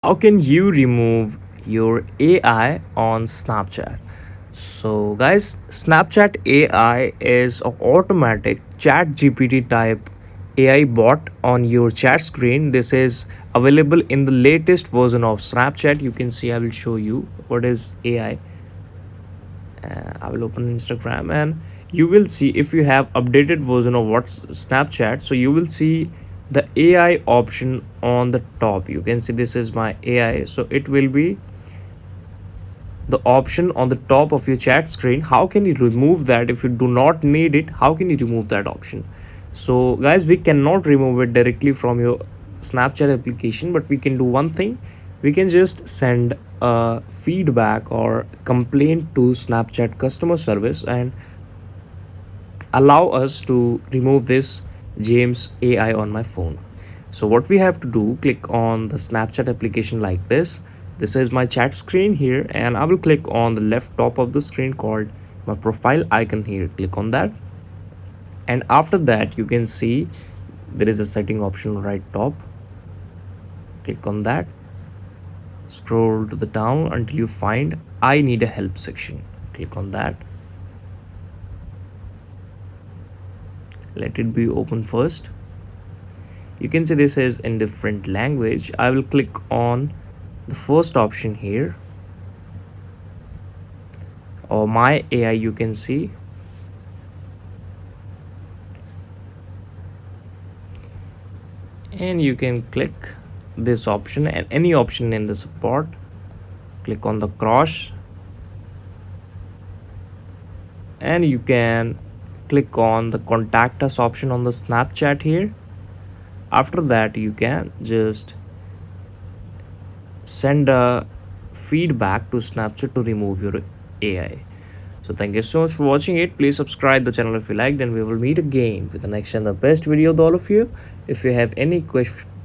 How can you remove your AI on Snapchat? So, guys, Snapchat AI is an automatic chat GPT type AI bot on your chat screen. This is available in the latest version of Snapchat. You can see, I will show you what is AI. I will open Instagram and you will see if you have updated version of what's Snapchat. So you will see the AI option on the top. You can see this is my AI. So it will be the option on the top of your chat screen. How can you remove that if you do not need it? How can you remove that option? So guys, we cannot remove it directly from your Snapchat application, but we can do one thing. We can just send a feedback or complaint to Snapchat customer service and allow us to remove this James AI on my phone. So what we have to do, click on the Snapchat application like this. This is my chat screen here, and I will click on the left top of the screen called my profile icon here. Click on that, and after that you can see there is a setting option right top. Click on that, scroll to the down until you find I need a help section. Click on that, let it be open first. You can see this is in different language. I will click on the first option here, or my AI. You can see, and you can click this option and any option in the support. Click on the cross and you can click on the contact us option on the Snapchat here. After that you can just send a feedback to Snapchat to remove your AI. So thank you so much for watching it. Please subscribe the channel if you liked, and we will meet again with the next and the best video with all of you. If you have any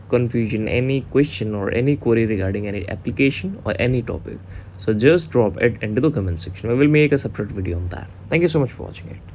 confusion, any question or any query regarding any application or any topic, so just drop it into the comment section. We will make a separate video on that. Thank you so much for watching it.